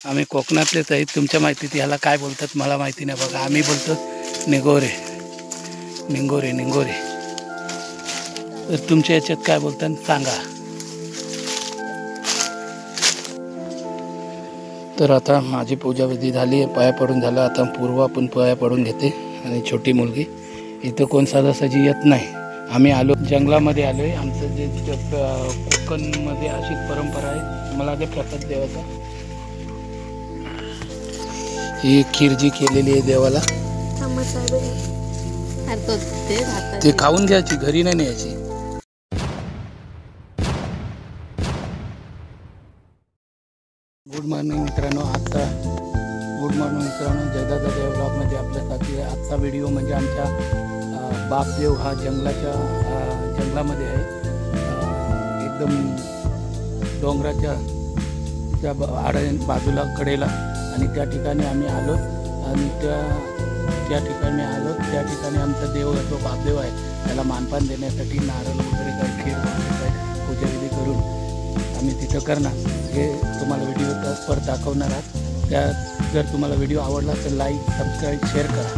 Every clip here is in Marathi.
आम्ही कोकणातलेच आहेत. तुमच्या माहितीत ह्याला काय बोलतात मला माहिती नाही बघा. आम्ही बोलतो निगोरे, निंगोरे, निंगोरे. तर तुमच्या याच्यात काय बोलतात सांगा. तर आता माझी पूजाविधी झाली आहे, पाया पडून झालं. आता पूर्वा पण पाया पडून घेते आणि छोटी मुलगी. इथं कोण सहजासहजी येत नाही. आम्ही आलो जंगलामध्ये आलो आहे. आमचं जे कोकणमध्ये अशीच परंपरा आहे. मला ते प्रसाद देवाचा ही खीर जी केलेली आहे देवाला ते खाऊन घ्यायची, घरी नाही न्यायची. गुड मॉर्निंग मित्रांनो. गुड मॉर्निंग मित्रांनो. जयदादा देव ब्लॉगमध्ये आपल्यासाठी आजचा व्हिडिओ म्हणजे आमच्या बापदेव हा जंगलामध्ये आहे. एकदम डोंगराच्या बाजूला कडेला. आणि त्या ठिकाणी आम्ही आलो आणि त्या ठिकाणी आमचा देव जो बापदेव आहे त्याला मानपान देण्यासाठी नारळ वगैरे काही खीर वगैरे पूजाविधी करून आम्ही तिथं करणार. हे तुम्हाला व्हिडिओ परत दाखवणार आहात. जर तुम्हाला व्हिडिओ आवडला तर लाईक, सबस्क्राईब, शेअर करा.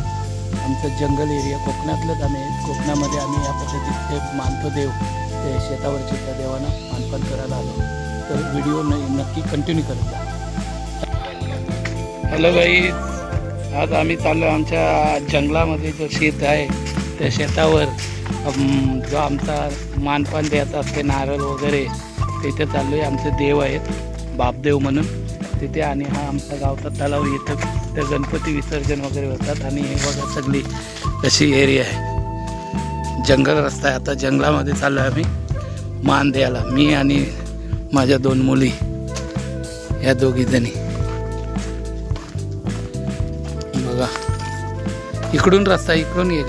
आमचं जंगल एरिया कोकणातलंच आम्ही कोकणामध्ये आम्ही या पद्धतीचे मानतो देव. ते शेतावरच्या त्या देवांना मानपान करायला आलो. तर व्हिडिओ नक्की कंटिन्यू करत जा. हॅलो बाई, आज आम्ही चाललो आमच्या जंगलामध्ये. जो शेत आहे त्या शेतावर जो आमचा मानपान द्यायचा असते नारळ वगैरे तिथे चाललो आहे. आमचे देव आहेत बापदेव म्हणून तिथे. आणि हा आमचा गावचा तलाव. इथं तर गणपती विसर्जन वगैरे होतात. आणि हे बघा सगळी अशी एरिया आहे, जंगल रस्ता आहे. आता जंगलामध्ये चाललो आहे आम्ही मान द्यायला. मी आणि माझ्या 2 मुली, ह्या दोघी जणी. बघा इकडून रस्ता, इकडून ये.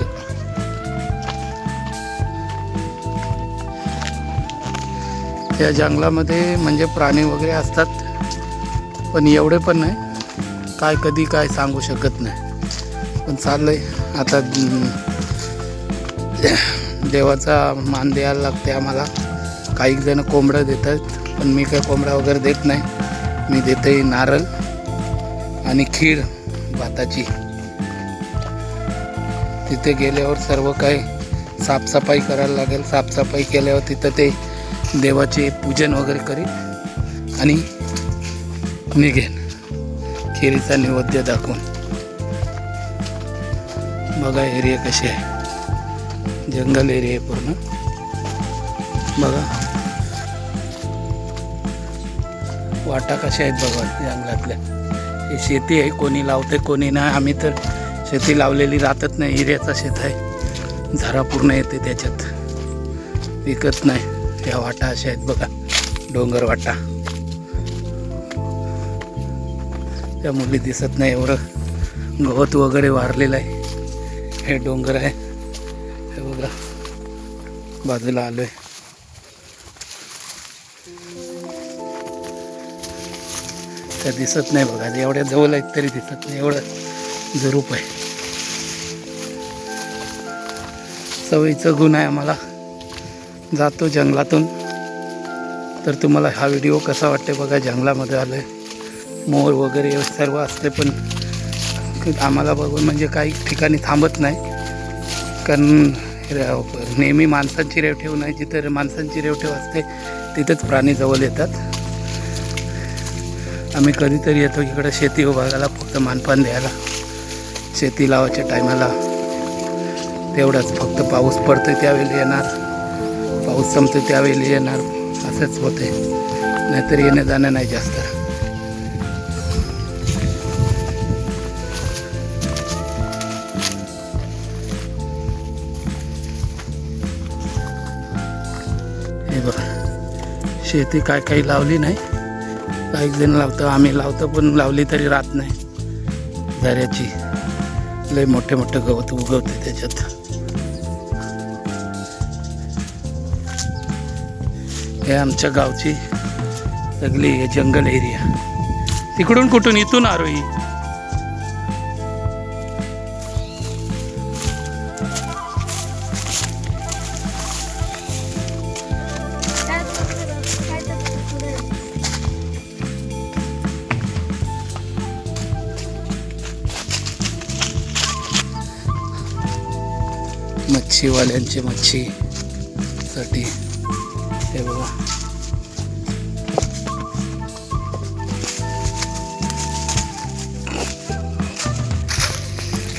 त्या जंगलामध्ये म्हणजे प्राणी वगैरे असतात, पण एवढे पण नाही. कधी काय सांगू शकत नाही. पण चाललंय आता. देवाचा मान द्यायला लागते आम्हाला. काही जण कोंबडं देतात, पण मी काय कोंबडा वगैरे देत नाही. मी देते नारळ आणि खीर भाताची. तिथे गेल्यावर सर्व काही साफसफाई करायला लागेल. साफसफाई केल्यावर तिथं ते देवाचे पूजन वगैरे करीन आणि निघेन खिरीचा नैवेद्य दाखवून. बघा एरिया कशी आहे, जंगल एरिया आहे पूर्ण. बघा वाटा कशा आहेत बघा जंगलातल्या. हे शेती आहे, कोणी लावते कोणी नाही. आम्ही तर शेती लावलेली राहतच नाही. हिऱ्याचा शेत आहे, झरा पूर्ण येते त्याच्यात, विकत नाही. त्या वाटा अशा आहेत बघा, डोंगर वाटा. त्या मुली दिसत नाही, एवढं गवत वगैरे वारलेलं आहे. हे डोंगर आहे, हे बघा बाजूला आलोय. त्या दिसत नाही बघा, एवढ्या जवळ आहेत तरी दिसत नाही. एवढं झुरूप आहे. सवयीचं गुण आहे आम्हाला. जातो जंगलातून. तर तुम्हाला हा व्हिडिओ कसा वाटते बघा. जंगलामध्ये आलो आहे, मोर वगैरे सर्व असते, पण आम्हाला बघून म्हणजे काही ठिकाणी थांबत नाही. कारण नेहमी माणसांची रेवठेव नाही. जिथे माणसांची रेवठेव असते तिथेच प्राणी जवळ येतात. आम्ही कधीतरी येतो इकडे शेती विभागाला फक्त मानपान द्यायला. शेती लावायच्या टायमाला तेवढंच. फक्त पाऊस पडतोय त्यावेळी येणार, पाऊस संपतो त्यावेळी येणार, असंच होते. नाहीतर येणं जाणं नाही जास्त. हे बघा शेती काही लावली नाही. काही जण लावतं, आम्ही लावतो, पण लावली तरी राहत नाही. झऱ्याची लय मोठे मोठे गवत उगवते त्याच्यात. हे आमच्या गावची सगळी जंगल एरिया. तिकडून कुठून, इथून आरोही. मच्छीवाल्यांचे मच्छीसाठी हे बघा.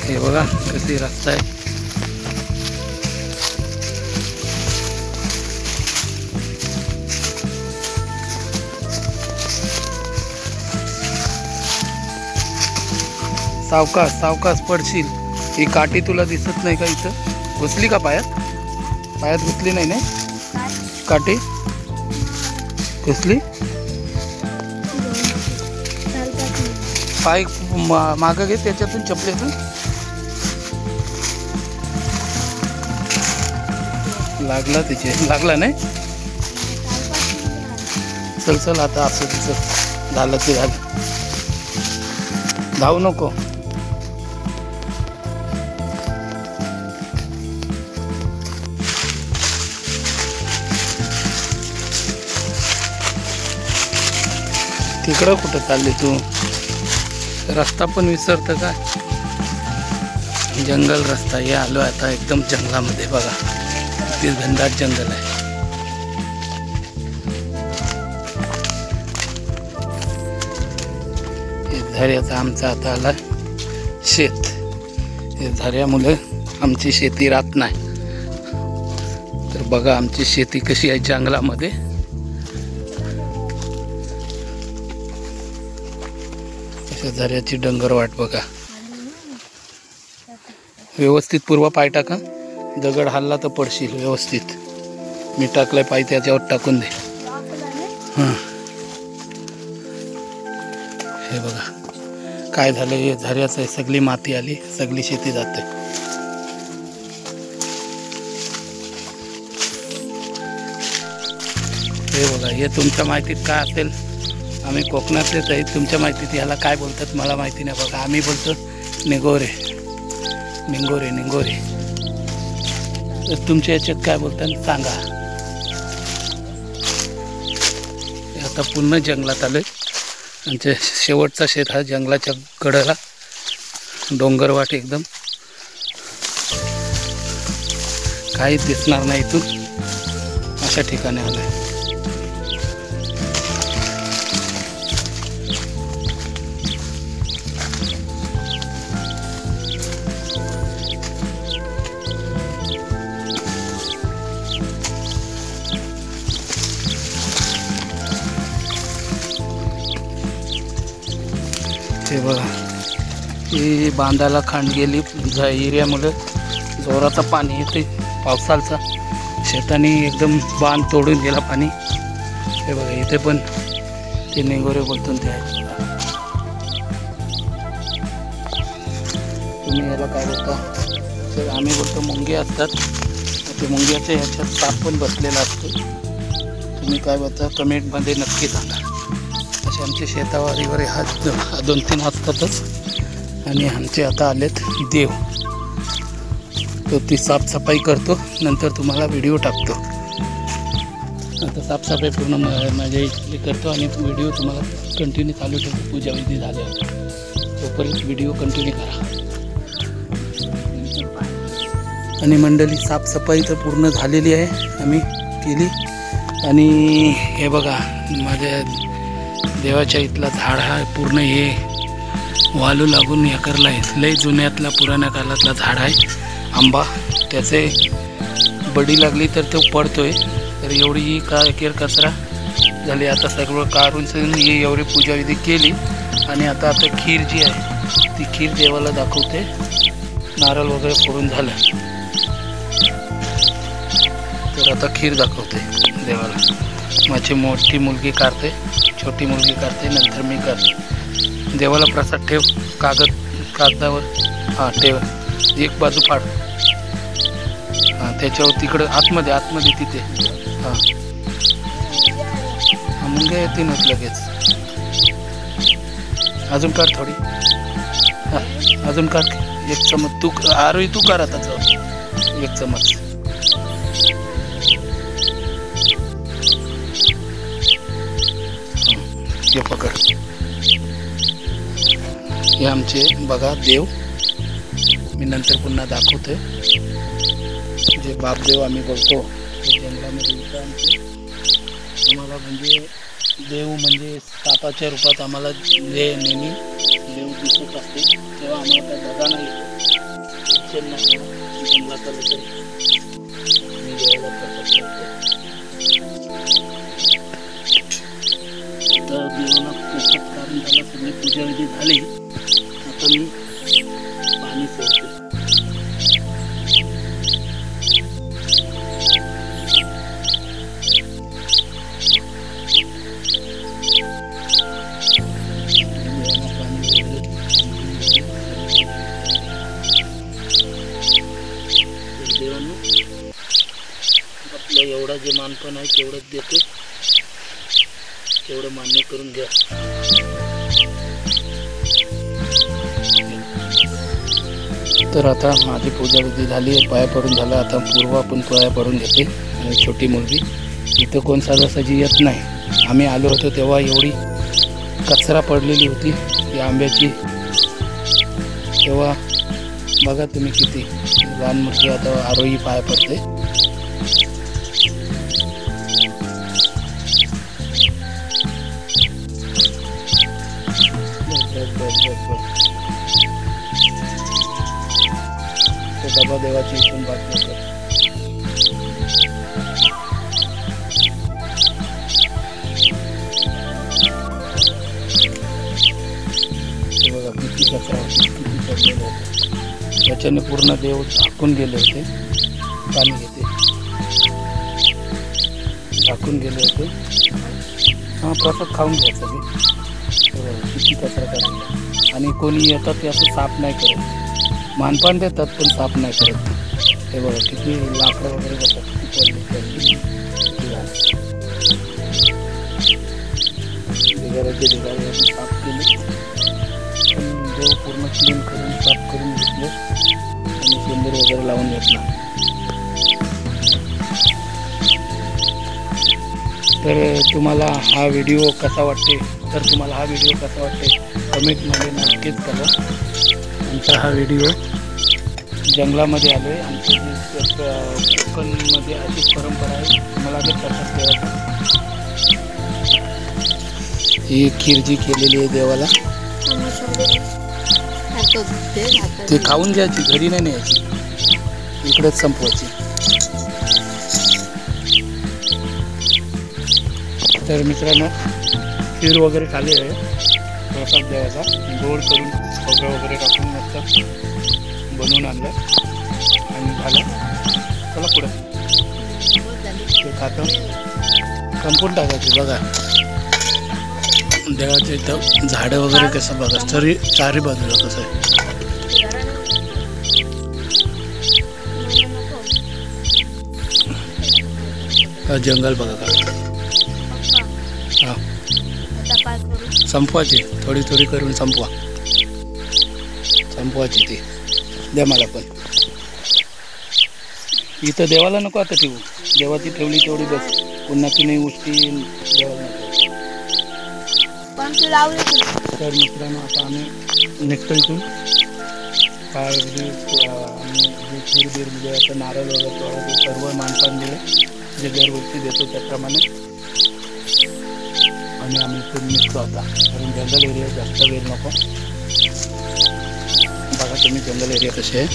हे बघा कशी रस्ता आहे. सावकाश सावकाश पडशील. ही काठी तुला दिसत नाही का? इथं घुसली का पायात? पायात घुसली नाही ना काठी? घुसली? पाय मागं घे त्याच्यातून, चपलेतून. लागला तिचे? लागला नाही? चल चल आता असं चल, झालं ते झालं. धावू नको. तिकडं कुठं चालली तू? रस्ता पण विसरतं का? जंगल रस्ता. हे आलो आता एकदम जंगलामध्ये. बघा किती घनदाट जंगल आहे. झऱ्याचा आमचा आता आला शेत. हे झऱ्यामुळे आमची शेती राहत नाही. तर बघा आमची शेती कशी आहे जंगलामध्ये. झऱ्याची डंगरवाट बघा. व्यवस्थित पूर्वा पाय टाका. दगड हल्ला तर पडशील. व्यवस्थित मी टाकलाय पाय, त्याच्यावर टाकून दे. हां हे बघा काय झालं. हे झऱ्याचं आहे. सगळी माती आली, सगळी शेती जाते. हे बघा. हे तुमच्या माहितीत काय असेल? आम्ही कोकणातलेच आहेत. तुमच्या माहितीत याला काय बोलतात मला माहिती नाही. बघा आम्ही बोलतो निगोरे, निंगोरे, निंगोरे. तर तुमच्या याच्यात काय बोलतात सांगा. आता पुन्हा जंगलात आलोय. आमच्या शेवटचा शेत हा जंगलाच्या कडेला, डोंगरवाट एकदम. काहीच दिसणार नाही इथून. अशा ठिकाणी आलोय. हे बघा ही बांधाला खांड गेली एरियामुळे. जोराचं पाणी येते पावसाचा. शेताने एकदम बांध तोडून गेला पाणी. हे बघा इथे पण ते निंगोरे बोलतो ते आहे. तुम्ही याला काय बोलता? तर आम्ही बोलतो मुंगे असतात. ते मुंग्याच्या ह्याच्यात साप पण बसलेला असतो. तुम्ही काय बोलता कमेंटमध्ये नक्की सांगा. असे आमचे शेतावारीवर हा 2-3 असतातच. आणि आमचे आता आलेत देव. तो ती साफसफाई करतो, नंतर तुम्हाला व्हिडिओ टाकतो. आता साफसफाई पूर्ण माझ्या इथली करतो आणि व्हिडिओ तुम्हाला कंटिन्यू चालू ठेवतो. पूजाविधी झाल्यावर तोपर्यंत व्हिडिओ कंटिन्यू करा. आणि मंडळी साफसफाई तर पूर्ण झालेली आहे, आम्ही केली. आणि हे बघा माझ्या देवाच्या इथला झाड हा पूर्ण हे वालू लागून हे करला आहे. लय जुन्यातला पुराण्या काळातला झाड आहे आंबा. त्याचे बडी लागली तर तो पडतोय. तर एवढी ही केर कचरा झाली. आता सगळं काढून ही एवढी पूजाविधी केली. आणि आता खीर जी आहे ती खीर देवाला दाखवते. नारळ वगैरे फोडून झालं तर आता खीर दाखवते देवाला. माझी मोठी मुलगी काढते, छोटी मुलगी काढते, नंतर मी करते. देवाला प्रसाद ठेव. कागदावर हां ठेव. एक बाजू फाड. हां त्याच्यावर तिकडं आतमध्ये तिथे. हां मुंग्या येतीलच लगेच. अजून काढ थोडी. हां अजून काढ. एक चमच तू आरोही तू करा त्याचं. एक चमच. हे पकड. हे आमचे बघा देव. मी नंतर पुन्हा दाखवतोय. जे बापदेव आम्ही बघतो ते जंगलामध्ये इथं आम्हाला म्हणजे देव म्हणजे सापाच्या रूपात आम्हाला जे नेहमी देव दिसत असते, तेव्हा आम्हाला काय बघा नाही टेन्शन नाही जंगलात आलं तरी मी देवाला प्रकट करतो. तर देवाला प्रकट कारण झाला, सगळी पूजाविधी झाली. आता मी पाणी सोडतो. देवांनो आपलं एवढा जे मानपण आहे तेवढंच देतो, तेवढं मान्य करून घ्या. तर आता माझी पूजाविधी झाली, पाया पडून झाला. आता पूर्व पण पाया पडून घेते आणि छोटी मुलगी. इथं कोण सहजासहजी येत नाही. आम्ही आलो होतो तेव्हा एवढी कचरा पडलेली होती ती आंब्याची, तेव्हा बघा तुम्ही किती लहान मुलगी आता आरोही पाया पडते. डबा देवाची इथून बातमी कर. बघा किती कचरा होती, किती पडलेलं होतं. त्याच्याने पूर्ण देव झाकून गेले होते. पाणी घेते, झाकून गेले होते. हा प्रसाद खाऊन घ्यायचा ते. किती कचरा करायचा. आणि कोणी येतात ते असं साफ नाही करत, मानपान देतात पण साफ नाही करत. हे बघा किती लाकडं वगैरे बघतात, किती पडली ढिगाऱ्याचे ढिगारे साफ केले. देव पूर्ण क्लीन करून साफ करून घेतले आणि शेंदूर वगैरे लावून घेतला. तर तुम्हाला हा व्हिडिओ कसा वाटते, कमेंटमध्ये नक्कीच करा. आमचा हा व्हिडिओ जंगलामध्ये आलो आहे. आमचं जे कोकणमध्ये अशीच परंपरा आहे, मला जर प्रसाद देवाचा. ही खीर जी केलेली आहे देवाला, ते खाऊन घ्यायची, घरी नाही न्यायची, इकडेच संपवायची. तर मित्रांनो खीर वगैरे खाली आहे, प्रसाद देवाचा गोड करून खोबरं वगैरे टाकून मस्त बनवून आणलं आणि झालं. चला पुढं ते खातं संपून टाकायचे. बघा देवाच्या इथं झाडं वगैरे कसं बघा, तरी चारी बाजूला कसं आहे. जंगल बघा का. हा संपवायची, थोडी थोडी करून संपवायची ती. द्या मला पण. इथं देवाला नको आता ठेवू, देवाची ठेवली तेवढी बस. पुन्हा ती नाही उष्टी देवाला नको. तर मित्रांनो आता आम्ही निघतो इथून. आम्ही जे खीर बीर म्हणजे असं नारळ वगैरे सर्व मानपान दिलं जे दरवर्षी देतो त्याप्रमाणे. आणि आम्ही इथून निघतो आता, कारण जंगल एरिया जास्त वेळ नको. बघा तुम्ही जंगल एरिया कसे आहे,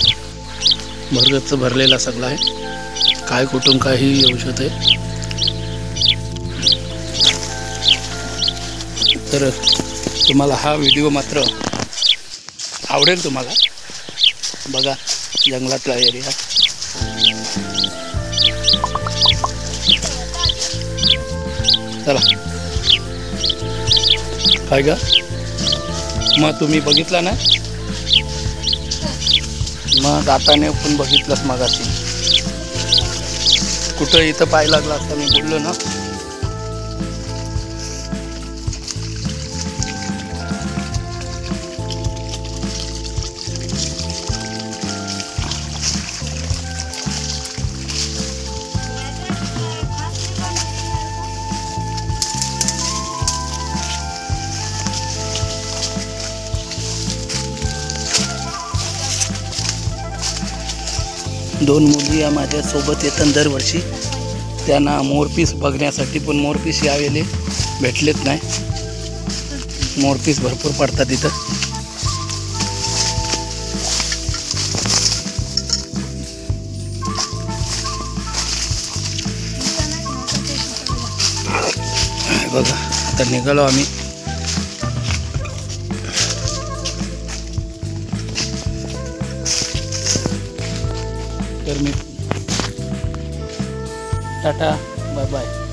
भरगच्च भरलेला सगळा आहे, काय कुठून काही येऊ शकते. तर तुम्हाला हा व्हिडिओ मात्र आवडेल तुम्हाला. बघा जंगलातला एरिया. चला काय का मग तुम्ही बघितला ना, मग जाताने पण बघितलंच मगाशी. कुठं इथं पाय लागला असता मी बोललो ना. 2 मुली या माझ्यासोबत येतात दरवर्षी. त्यांना मोरपीस बघण्यासाठी, पण मोरपीस यावेळी भेटलेत नाही. मोरपीस भरपूर पडतात इथं. बघा आता निघालो आम्ही. तर मी टाटा, बाय बाय.